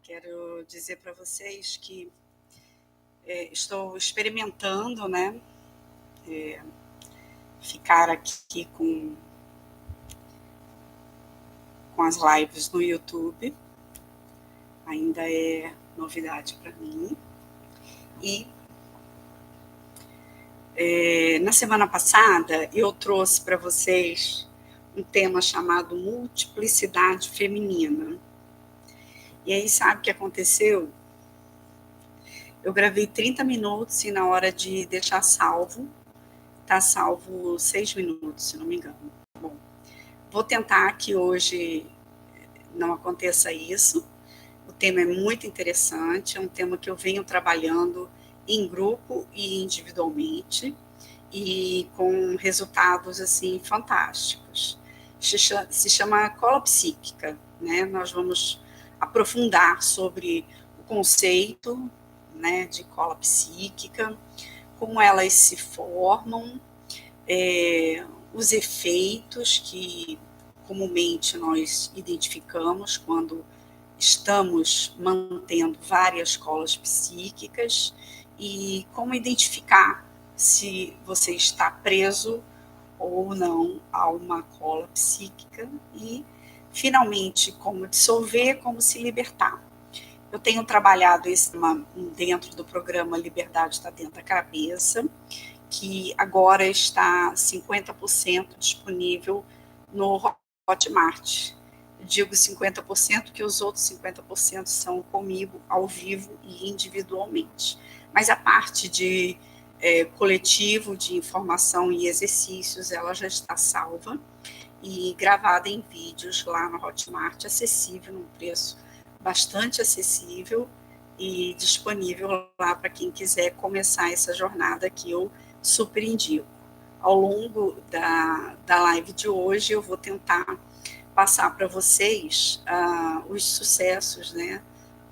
Quero dizer para vocês que estou experimentando, né, ficar aqui com as lives no YouTube. Ainda é novidade para mim. E na semana passada eu trouxe para vocês um tema chamado multiplicidade feminina. E aí, sabe o que aconteceu? Eu gravei 30 minutos e na hora de deixar salvo, tá salvo 6 minutos, se não me engano. Bom, vou tentar que hoje não aconteça isso. O tema é muito interessante, é um tema que eu venho trabalhando em grupo e individualmente, e com resultados, assim, fantásticos. Se chama cola psíquica, né? Nós vamos aprofundar sobre o conceito, né, de cola psíquica, como elas se formam, os efeitos que comumente nós identificamos quando estamos mantendo várias colas psíquicas e como identificar se você está preso ou não a uma cola psíquica e, finalmente, como dissolver, como se libertar. Eu tenho trabalhado esse tema dentro do programa Liberdade Está Dentro da Cabeça, que agora está 50% disponível no Hotmart. Digo 50% que os outros 50% são comigo ao vivo e individualmente. Mas a parte de coletivo, de informação e exercícios, ela já está salva e gravada em vídeos lá no Hotmart, acessível, num preço bastante acessível e disponível lá para quem quiser começar essa jornada que eu super indico. Ao longo da live de hoje, eu vou tentar passar para vocês os sucessos, né,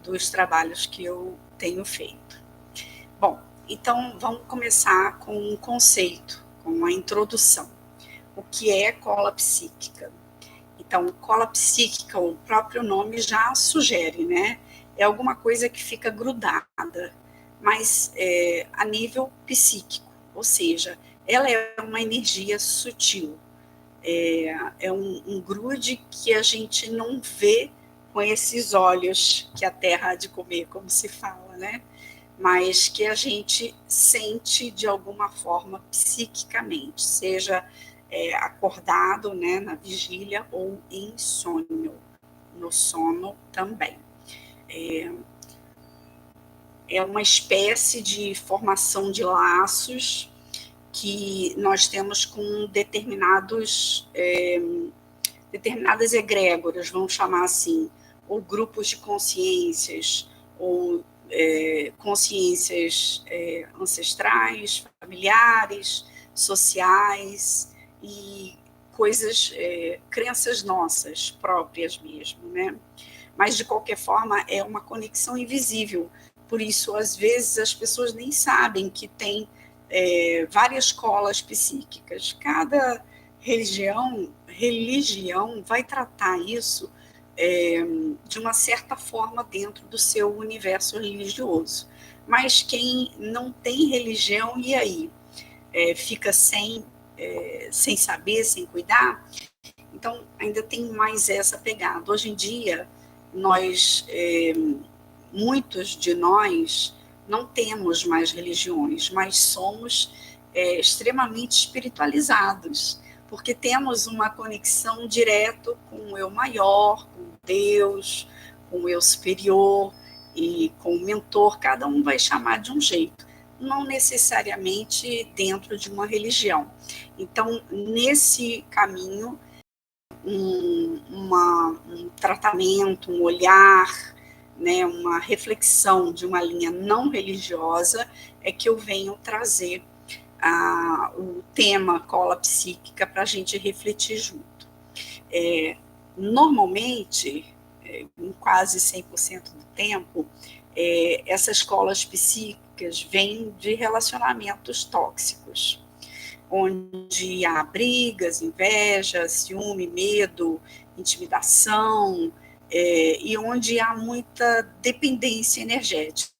dos trabalhos que eu tenho feito. Bom, então vamos começar com um conceito, com a introdução. O que é cola psíquica? Então, cola psíquica, o próprio nome já sugere, né? É alguma coisa que fica grudada, mas a nível psíquico, ou seja, ela é uma energia sutil, é um grude que a gente não vê com esses olhos que a terra há de comer, como se fala, né? Mas que a gente sente de alguma forma psiquicamente, seja acordado, né, na vigília ou em sonho, no sono também. É uma espécie de formação de laços que nós temos com determinadas egrégoras, vamos chamar assim, ou grupos de consciências, ou consciências ancestrais, familiares, sociais e coisas, crenças nossas próprias mesmo, né? Mas, de qualquer forma, é uma conexão invisível. Por isso, às vezes, as pessoas nem sabem que tem várias colas psíquicas. Cada religião vai tratar isso de uma certa forma dentro do seu universo religioso. Mas quem não tem religião, e aí? Fica sem saber, sem cuidar? Então, ainda tem mais essa pegada. Hoje em dia, muitos de nós não temos mais religiões, mas somos extremamente espiritualizados, porque temos uma conexão direta com o eu maior, com Deus, com o eu superior e com o mentor. Cada um vai chamar de um jeito, não necessariamente dentro de uma religião. Então, nesse caminho, um tratamento, um olhar, né, uma reflexão de uma linha não religiosa é que eu venho trazer o tema cola psíquica para a gente refletir junto. Normalmente, em quase 100% do tempo, essas colas psíquicas vêm de relacionamentos tóxicos, onde há brigas, inveja, ciúme, medo, intimidação, e onde há muita dependência energética.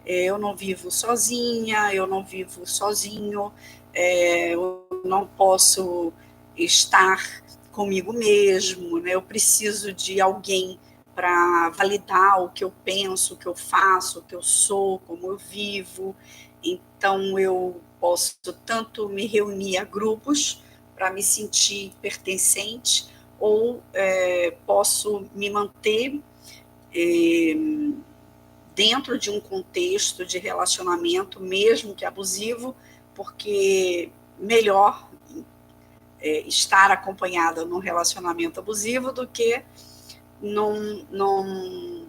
Eu não vivo sozinha, eu não vivo sozinho, eu não posso estar comigo mesmo, né? Eu preciso de alguém para validar o que eu penso, o que eu faço, o que eu sou, como eu vivo. Então, eu posso tanto me reunir a grupos para me sentir pertencente, ou posso me manter dentro de um contexto de relacionamento, mesmo que abusivo, porque melhor estar acompanhada num relacionamento abusivo do que num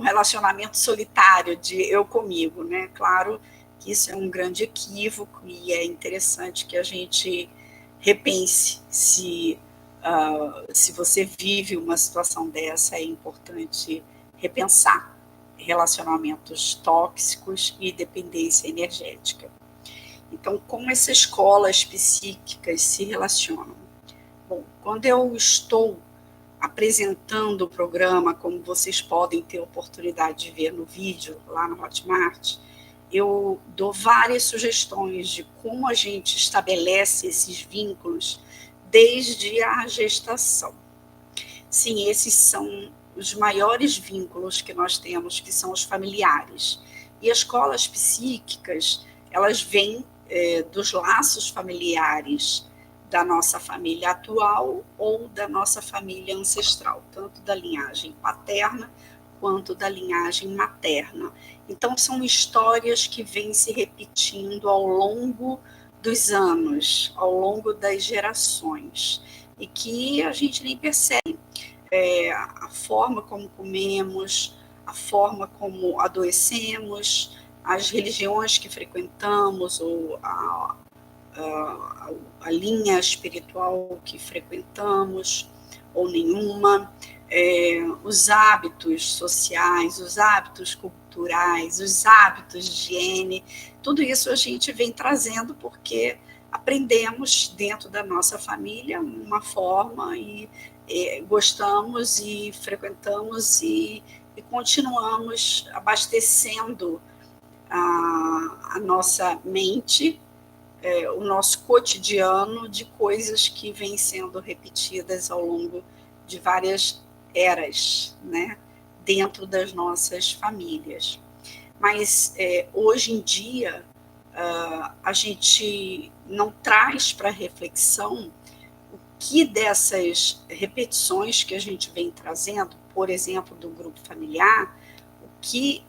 relacionamento solitário de eu comigo, né? Claro que isso é um grande equívoco e é interessante que a gente repense se você vive uma situação dessa, é importante repensar relacionamentos tóxicos e dependência energética. Então, como essas escolas psíquicas se relacionam? Bom, quando eu estou apresentando o programa, como vocês podem ter oportunidade de ver no vídeo lá no Hotmart, eu dou várias sugestões de como a gente estabelece esses vínculos desde a gestação. Sim, esses são os maiores vínculos que nós temos, que são os familiares. E as escolas psíquicas, elas vêm dos laços familiares da nossa família atual ou da nossa família ancestral, tanto da linhagem paterna quanto da linhagem materna. Então, são histórias que vêm se repetindo ao longo dos anos, ao longo das gerações, e que a gente nem percebe. A forma como comemos, a forma como adoecemos, as religiões que frequentamos, ou a linha espiritual que frequentamos, ou nenhuma, os hábitos sociais, os hábitos culturais, os hábitos de higiene, tudo isso a gente vem trazendo porque aprendemos dentro da nossa família uma forma e gostamos e frequentamos e continuamos abastecendo a nossa mente, o nosso cotidiano de coisas que vêm sendo repetidas ao longo de várias eras, né, dentro das nossas famílias. Mas hoje em dia a gente não traz para reflexão o que dessas repetições que a gente vem trazendo, por exemplo, do grupo familiar, o que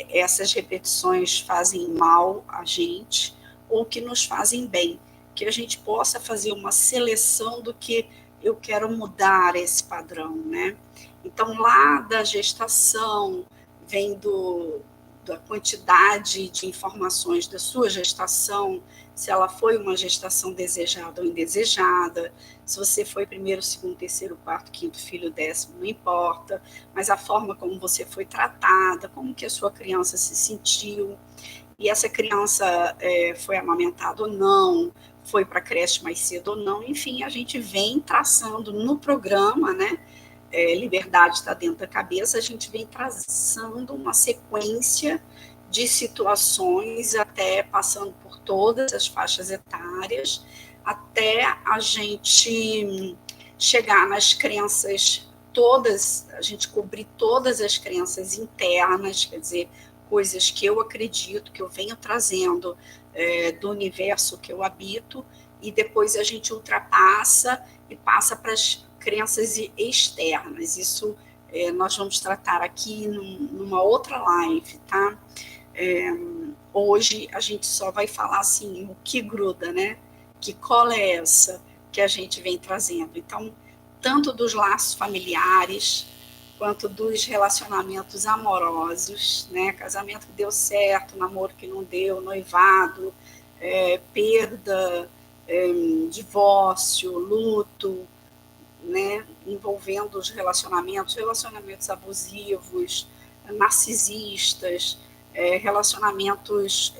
essas repetições fazem mal a gente ou que nos fazem bem, que a gente possa fazer uma seleção do que eu quero mudar esse padrão, né? Então, lá da gestação, vem da quantidade de informações da sua gestação, se ela foi uma gestação desejada ou indesejada, se você foi primeiro, segundo, terceiro, quarto, quinto, filho, décimo, não importa, mas a forma como você foi tratada, como que a sua criança se sentiu, e essa criança foi amamentada ou não, foi para a creche mais cedo ou não, enfim, a gente vem traçando no programa, né? Liberdade está dentro da cabeça, a gente vem traçando uma sequência de situações, até passando por todas as faixas etárias, até a gente chegar nas crenças todas, a gente cobrir todas as crenças internas, quer dizer, coisas que eu acredito, que eu venho trazendo do universo que eu habito, e depois a gente ultrapassa e passa para as crenças externas. Isso nós vamos tratar aqui numa outra live, tá? Hoje a gente só vai falar assim, o que gruda, né? Que cola é essa que a gente vem trazendo? Então, tanto dos laços familiares, quanto dos relacionamentos amorosos, né? Casamento que deu certo, namoro que não deu, noivado, perda, divórcio, luto, né, envolvendo os relacionamentos abusivos, narcisistas, relacionamentos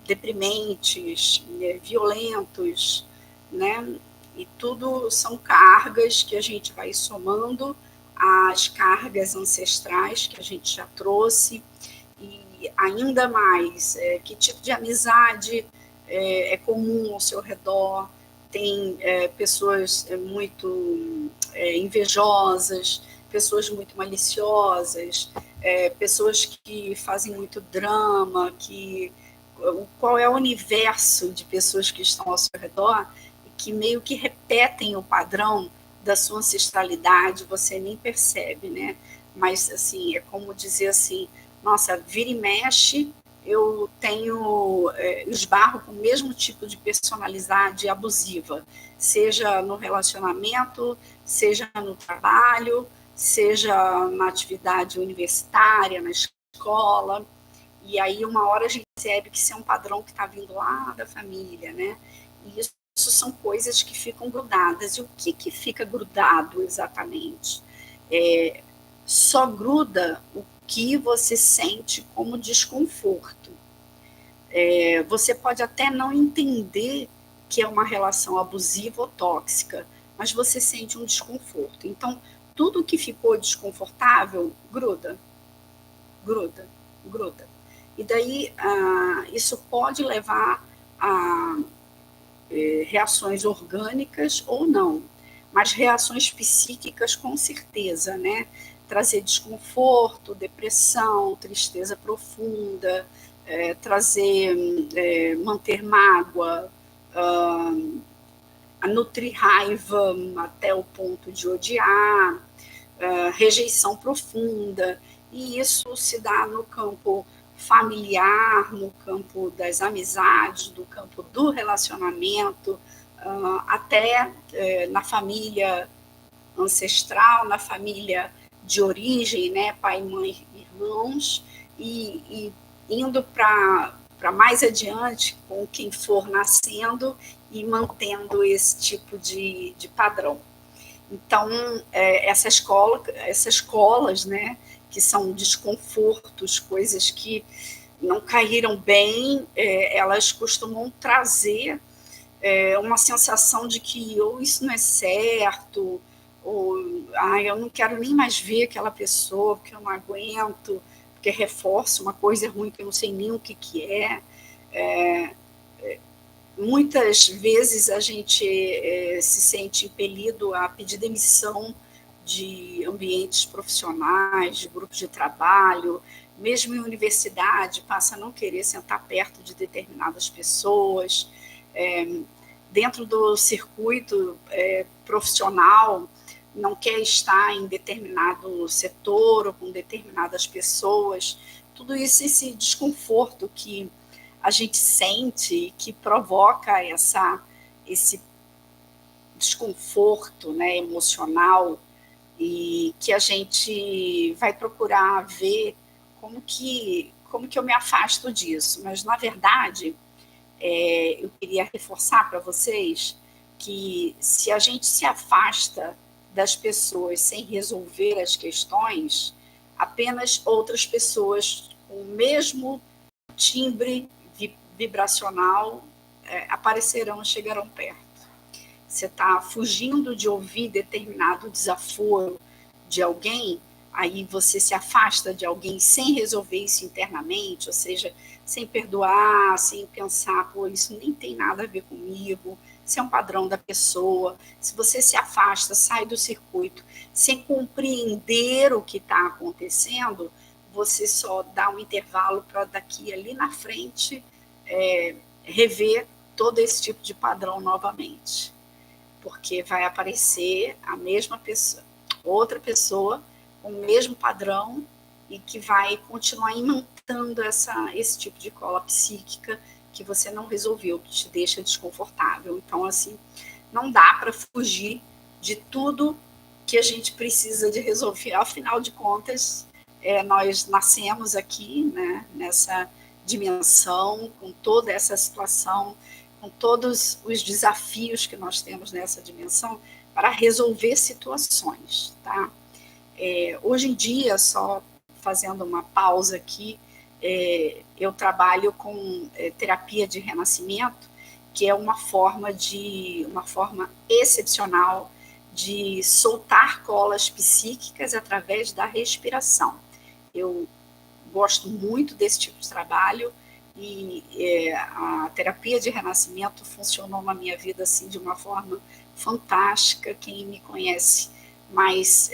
deprimentes, violentos, né, e tudo são cargas que a gente vai somando as cargas ancestrais que a gente já trouxe, e ainda mais, que tipo de amizade é comum ao seu redor. Tem pessoas muito invejosas, pessoas muito maliciosas, pessoas que fazem muito drama, qual é o universo de pessoas que estão ao seu redor e que meio que repetem o padrão da sua ancestralidade, você nem percebe, né? Mas, assim, é como dizer assim, nossa, vira e mexe, eu esbarro com o mesmo tipo de personalidade abusiva, seja no relacionamento, seja no trabalho, seja na atividade universitária, na escola. E aí, uma hora a gente percebe que isso é um padrão que está vindo lá da família, né? E isso são coisas que ficam grudadas. E o que fica grudado exatamente? Só gruda o que você sente como desconforto. Você pode até não entender que é uma relação abusiva ou tóxica, mas você sente um desconforto. Então, tudo que ficou desconfortável gruda, gruda, gruda. E daí isso pode levar a reações orgânicas ou não, mas reações psíquicas com certeza, né? Trazer desconforto, depressão, tristeza profunda, manter mágoa, nutrir raiva até o ponto de odiar, rejeição profunda, e isso se dá no campo familiar, no campo das amizades, no campo do relacionamento, até na família ancestral, na família de origem, né, pai, mãe, irmãos, e indo para mais adiante com quem for nascendo e mantendo esse tipo de padrão. Então, essas escolas, né, que são desconfortos, coisas que não caíram bem, elas costumam trazer uma sensação de que ou isso não é certo, ou eu não quero nem mais ver aquela pessoa, porque eu não aguento, porque reforça uma coisa ruim que eu não sei nem o que é. Muitas vezes a gente se sente impelido a pedir demissão de ambientes profissionais, de grupos de trabalho, mesmo em universidade, passa a não querer sentar perto de determinadas pessoas. Dentro do circuito profissional, não quer estar em determinado setor ou com determinadas pessoas. Tudo isso, esse desconforto que a gente sente, que provoca esse desconforto, né, emocional, e que a gente vai procurar ver como que eu me afasto disso. Mas, na verdade, eu queria reforçar para vocês que se a gente se afasta das pessoas sem resolver as questões, apenas outras pessoas com o mesmo timbre vibracional aparecerão, chegarão perto. Você está fugindo de ouvir determinado desaforo de alguém, aí você se afasta de alguém sem resolver isso internamente, ou seja, sem perdoar, sem pensar, pô, isso nem tem nada a ver comigo, isso é um padrão da pessoa. Se você se afasta, sai do circuito, sem compreender o que está acontecendo, você só dá um intervalo para daqui ali na frente rever todo esse tipo de padrão novamente. Porque vai aparecer a mesma pessoa, outra pessoa com o mesmo padrão e que vai continuar imantando esse tipo de cola psíquica que você não resolveu, que te deixa desconfortável. Então, assim, não dá para fugir de tudo que a gente precisa de resolver. Afinal de contas, nós nascemos aqui, né, nessa dimensão, com toda essa situação, com todos os desafios que nós temos nessa dimensão, para resolver situações, tá? Hoje em dia, só fazendo uma pausa aqui, eu trabalho com terapia de renascimento, que é uma forma excepcional de soltar colas psíquicas através da respiração. Eu gosto muito desse tipo de trabalho e a terapia de renascimento funcionou na minha vida assim de uma forma fantástica. Quem me conhece mais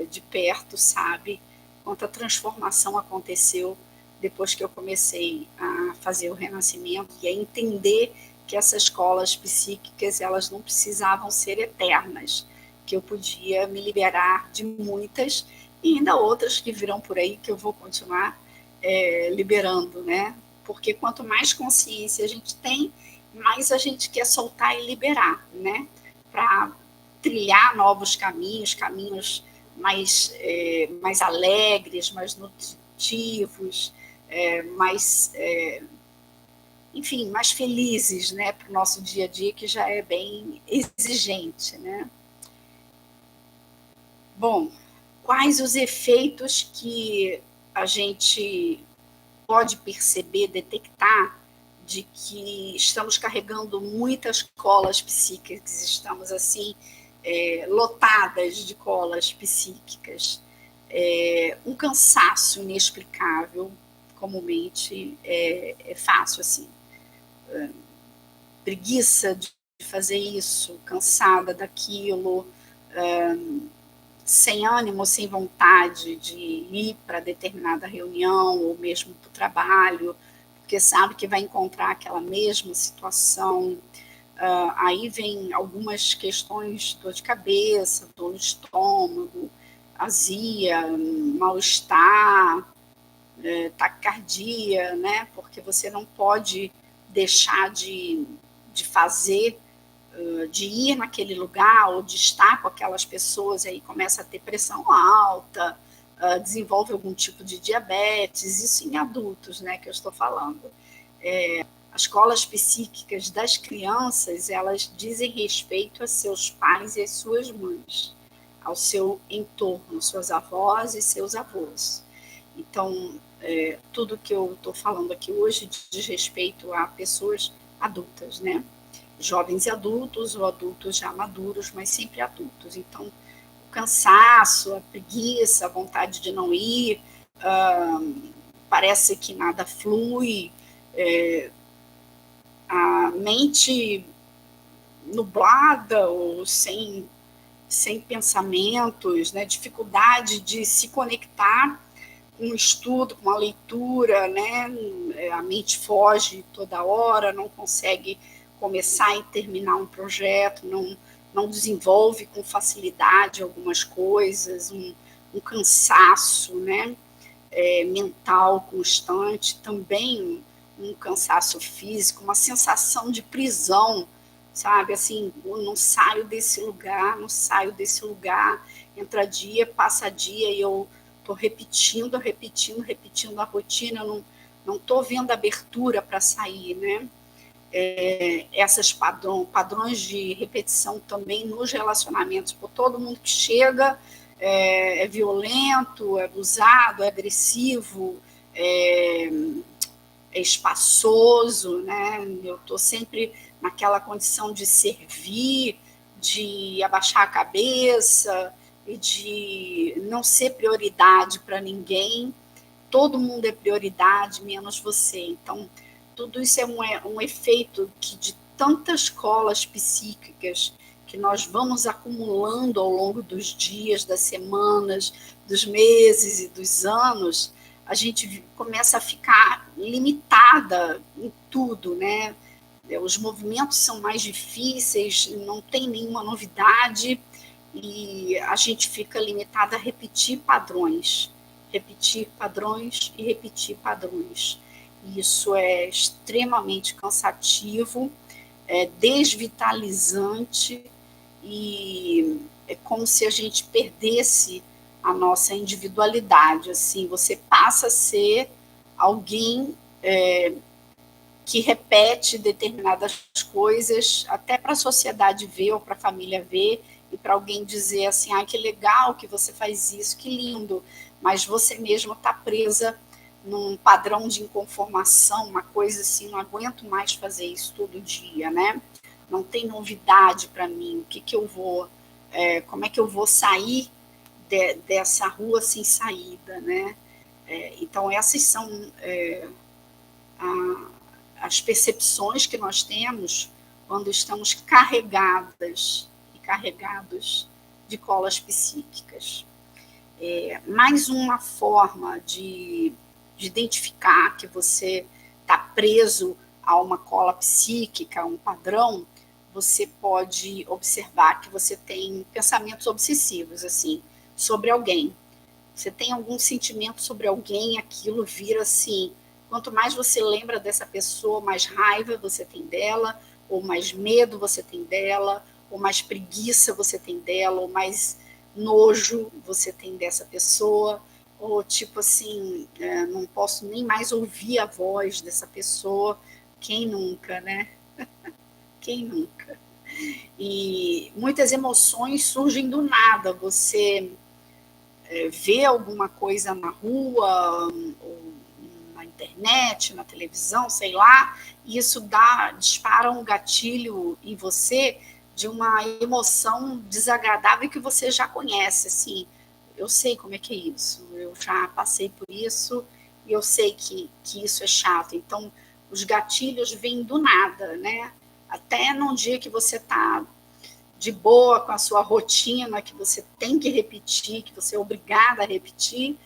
de perto sabe quanta transformação aconteceu depois que eu comecei a fazer o renascimento e a entender que essas colas psíquicas elas não precisavam ser eternas, que eu podia me liberar de muitas e ainda outras que virão por aí que eu vou continuar liberando, né? Porque quanto mais consciência a gente tem, mais a gente quer soltar e liberar, né? Para trilhar novos caminhos, caminhos mais alegres, mais nutritivos, enfim, mais felizes, né? Para o nosso dia a dia, que já é bem exigente, né? Bom, quais os efeitos que a gente pode perceber, detectar de que estamos carregando muitas colas psíquicas, estamos assim lotadas de colas psíquicas, um cansaço inexplicável, comumente é fácil assim, preguiça de fazer isso, cansada daquilo, sem ânimo, sem vontade de ir para determinada reunião ou mesmo para o trabalho, porque sabe que vai encontrar aquela mesma situação. Aí vem algumas questões de dor de cabeça, dor no estômago, azia, mal-estar, taquicardia, né? Porque você não pode deixar de fazer, de ir naquele lugar ou de estar com aquelas pessoas, aí começa a ter pressão alta, desenvolve algum tipo de diabetes, isso em adultos, né, que eu estou falando. As colas psíquicas das crianças, elas dizem respeito a seus pais e às suas mães, ao seu entorno, suas avós e seus avós. Então, tudo que eu estou falando aqui hoje diz respeito a pessoas adultas, né? Jovens e adultos, ou adultos já maduros, mas sempre adultos. Então, o cansaço, a preguiça, a vontade de não ir, parece que nada flui, a mente nublada ou sem pensamentos, né? Dificuldade de se conectar com um estudo, com uma leitura, né? A mente foge toda hora, não consegue começar e terminar um projeto, não desenvolve com facilidade algumas coisas, um cansaço, né? Mental constante, também um cansaço físico, uma sensação de prisão, sabe? Assim, eu não saio desse lugar, entra dia, passa dia e eu estou repetindo a rotina, eu não estou vendo abertura para sair, né? Essas padrões de repetição também nos relacionamentos, por todo mundo que chega é violento, é abusado, é agressivo, é espaçoso, né? Eu estou sempre naquela condição de servir, de abaixar a cabeça e de não ser prioridade para ninguém. Todo mundo é prioridade, menos você. Então, tudo isso é um efeito que de tantas colas psíquicas que nós vamos acumulando ao longo dos dias, das semanas, dos meses e dos anos, a gente começa a ficar limitada em tudo, né? Os movimentos são mais difíceis, não tem nenhuma novidade e a gente fica limitada a repetir padrões e repetir padrões. Isso é extremamente cansativo, é desvitalizante e é como se a gente perdesse a nossa individualidade. Assim, você passa a ser alguém que repete determinadas coisas, até para a sociedade ver ou para a família ver, e para alguém dizer assim, que legal que você faz isso, que lindo, mas você mesma está presa num padrão de inconformação, uma coisa assim, não aguento mais fazer isso todo dia, né? Não tem novidade para mim, o que eu vou como é que eu vou sair dessa rua sem saída, né? Então, essas são as percepções que nós temos quando estamos carregadas e carregados de colas psíquicas. Mais uma forma de identificar que você está preso a uma cola psíquica, a um padrão, você pode observar que você tem pensamentos obsessivos, assim, sobre alguém. Você tem algum sentimento sobre alguém, aquilo vira assim. Quanto mais você lembra dessa pessoa, mais raiva você tem dela, ou mais medo você tem dela, ou mais preguiça você tem dela, ou mais nojo você tem dessa pessoa, ou tipo assim, não posso nem mais ouvir a voz dessa pessoa. Quem nunca, né? Quem nunca? E muitas emoções surgem do nada. Você vê alguma coisa na rua, ou na internet, na televisão, sei lá, e isso dispara um gatilho em você de uma emoção desagradável que você já conhece, assim. Eu sei como é que é isso, eu já passei por isso e eu sei que isso é chato. Então, os gatilhos vêm do nada, né? Até num dia que você está de boa com a sua rotina, que você tem que repetir, que você é obrigada a repetir,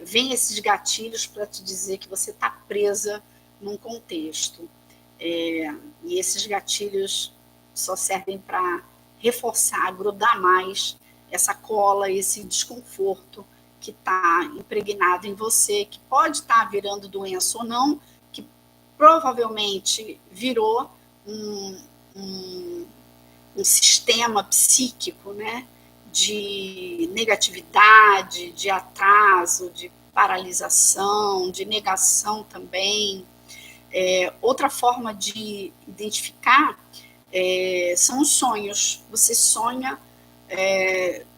vem esses gatilhos para te dizer que você está presa num contexto. E esses gatilhos só servem para reforçar, grudar mais essa cola, esse desconforto que está impregnado em você, que pode estar virando doença ou não, que provavelmente virou um sistema psíquico, né, de negatividade, de atraso, de paralisação, de negação também. Outra forma de identificar são os sonhos. Você sonha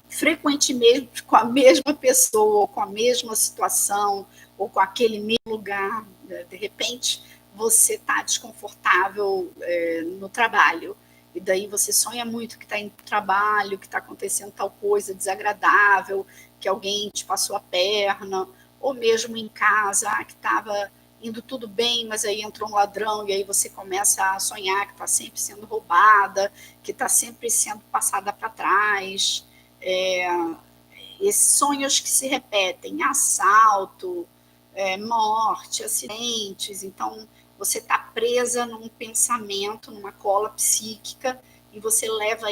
frequentemente com a mesma pessoa, ou com a mesma situação, ou com aquele mesmo lugar. De repente, você está desconfortável no trabalho, e daí você sonha muito que está indo para o trabalho, que está acontecendo tal coisa desagradável, que alguém te passou a perna, ou mesmo em casa, que estava indo tudo bem, mas aí entrou um ladrão, e aí você começa a sonhar que está sempre sendo roubada, que está sempre sendo passada para trás. Esses sonhos que se repetem, assalto, morte, acidentes. Então, você está presa num pensamento, numa cola psíquica, e você leva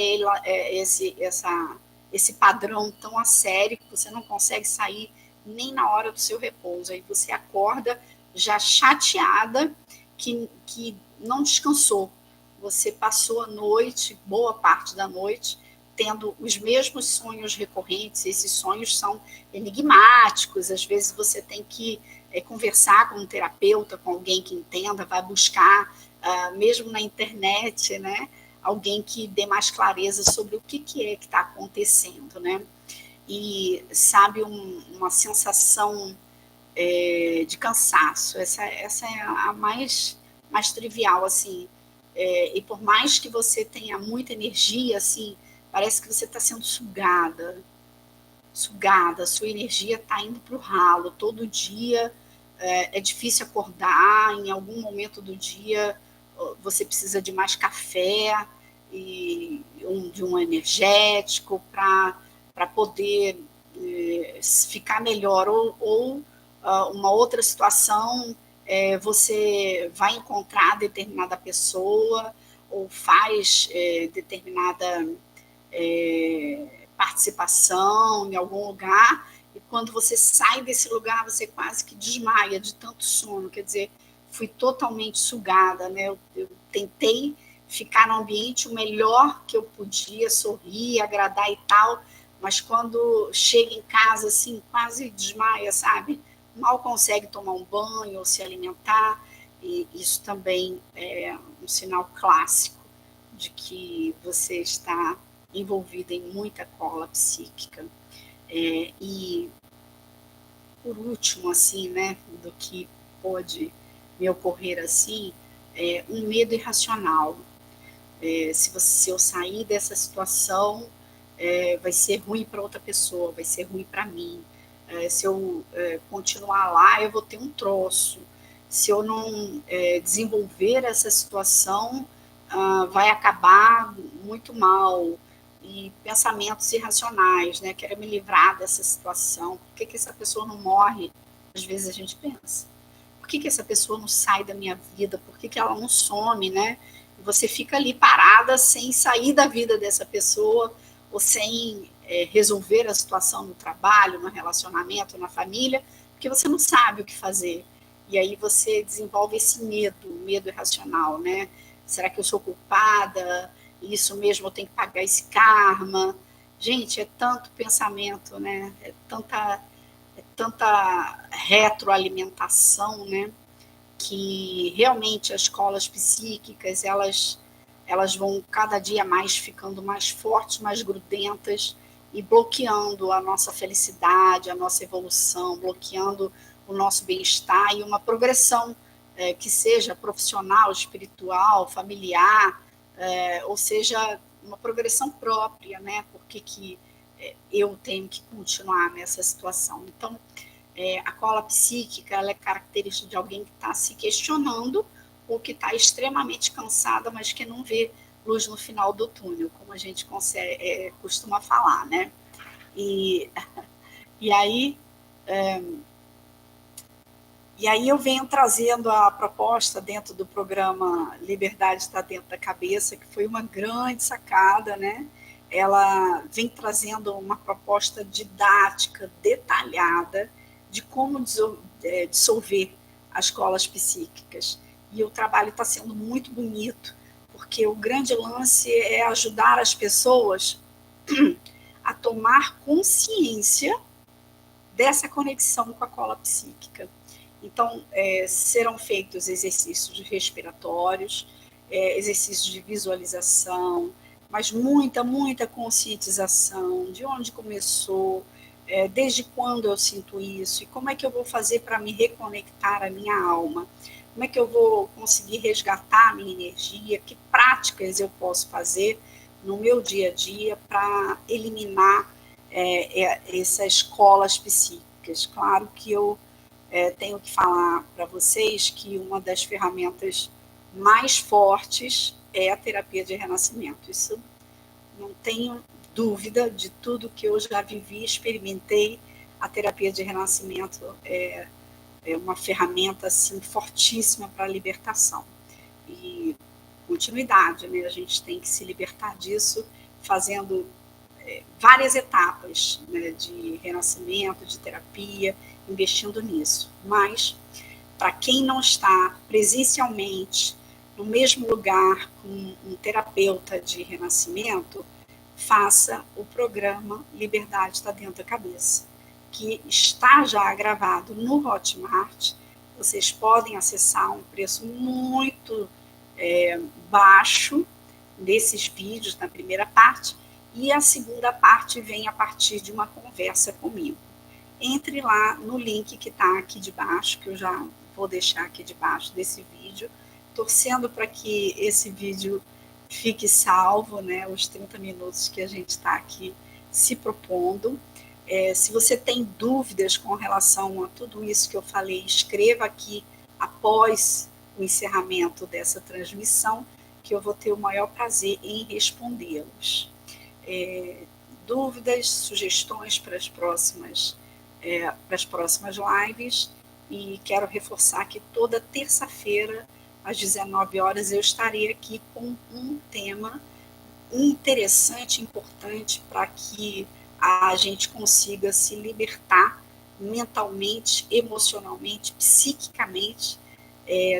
esse padrão tão a sério que você não consegue sair nem na hora do seu repouso. Aí você acorda já chateada que não descansou. Você passou a noite, boa parte da noite, tendo os mesmos sonhos recorrentes. Esses sonhos são enigmáticos, às vezes você tem que conversar com um terapeuta, com alguém que entenda, vai buscar, mesmo na internet, né, alguém que dê mais clareza sobre o que é que está acontecendo, né? E, sabe, uma sensação de cansaço, essa é a mais trivial, assim, e por mais que você tenha muita energia, assim, parece que você está sendo sugada, sua energia está indo para o ralo, todo dia é difícil acordar, em algum momento do dia você precisa de mais café e de um energético para poder ficar melhor, ou uma outra situação, você vai encontrar determinada pessoa ou faz determinada participação em algum lugar, e quando você sai desse lugar, você quase que desmaia de tanto sono. Quer dizer, fui totalmente sugada, né? Eu tentei ficar no ambiente o melhor que eu podia, sorrir, agradar e tal, mas quando chega em casa, assim, quase desmaia, sabe? Mal consegue tomar um banho ou se alimentar, e isso também é um sinal clássico de que você está envolvida em muita cola psíquica. E, por último, assim, né, do que pode me ocorrer assim, um medo irracional. Se eu sair dessa situação, vai ser ruim para outra pessoa, vai ser ruim para mim. Se eu continuar lá, eu vou ter um troço. Se eu não desenvolver essa situação, vai acabar muito mal. E pensamentos irracionais, né? Quero me livrar dessa situação. Por que essa pessoa não morre? Às vezes a gente pensa. Por que essa pessoa não sai da minha vida? Por que ela não some, né? E você fica ali parada sem sair da vida dessa pessoa ou sem resolver a situação no trabalho, no relacionamento, na família, porque você não sabe o que fazer. E aí você desenvolve esse medo irracional, né? Será que eu sou culpada? Isso mesmo, eu tenho que pagar esse karma. Gente, é tanto pensamento, né? É tanta retroalimentação, né? Que realmente as escolas psíquicas, elas vão cada dia mais ficando mais fortes, mais grudentas e bloqueando a nossa felicidade, a nossa evolução, bloqueando o nosso bem-estar e uma progressão que seja profissional, espiritual, familiar, ou seja, uma progressão própria, né? Porque que eu tenho que continuar nessa situação. Então, a cola psíquica ela é característica de alguém que está se questionando ou que está extremamente cansada, mas que não vê luz no final do túnel, como a gente costuma falar, né? E aí eu venho trazendo a proposta dentro do programa Liberdade está dentro da cabeça, que foi uma grande sacada, né? Ela vem trazendo uma proposta didática, detalhada, de como dissolver as colas psíquicas. E o trabalho está sendo muito bonito, porque o grande lance é ajudar as pessoas a tomar consciência dessa conexão com a cola psíquica. Então, serão feitos exercícios respiratórios, exercícios de visualização, mas muita conscientização de onde começou, desde quando eu sinto isso, e como é que eu vou fazer para me reconectar à minha alma, como é que eu vou conseguir resgatar a minha energia, que práticas eu posso fazer no meu dia a dia para eliminar essas colas psíquicas. Claro que eu tenho que falar para vocês que uma das ferramentas mais fortes é a terapia de renascimento. Isso não tenho dúvida, de tudo que eu já vivi, experimentei, a terapia de renascimento é uma ferramenta assim, fortíssima para a libertação. E continuidade, né? A gente tem que se libertar disso fazendo várias etapas, né, de renascimento, de terapia, investindo nisso. Mas, para quem não está presencialmente no mesmo lugar com um terapeuta de renascimento, faça o programa Liberdade está dentro da cabeça, que está já gravado no Hotmart. Vocês podem acessar um preço muito baixo desses vídeos na primeira parte, e a segunda parte vem a partir de uma conversa comigo. Entre lá no link que está aqui debaixo, que eu já vou deixar aqui debaixo desse vídeo, torcendo para que esse vídeo fique salvo, né, os 30 minutos que a gente está aqui se propondo. Se você tem dúvidas com relação a tudo isso que eu falei, escreva aqui após o encerramento dessa transmissão, que eu vou ter o maior prazer em respondê-los. Dúvidas, sugestões para as próximas lives, e quero reforçar que toda terça-feira, às 19 horas, eu estarei aqui com um tema interessante, importante, para que a gente consiga se libertar mentalmente, emocionalmente, psiquicamente,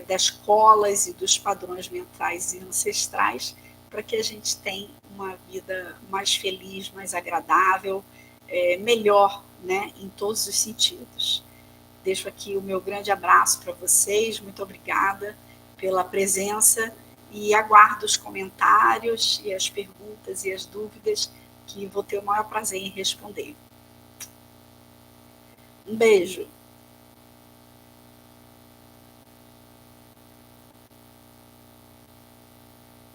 das colas e dos padrões mentais e ancestrais, para que a gente tenha uma vida mais feliz, mais agradável, melhor, né, em todos os sentidos. Deixo aqui o meu grande abraço para vocês, muito obrigada pela presença e aguardo os comentários e as perguntas e as dúvidas, que vou ter o maior prazer em responder. Um beijo.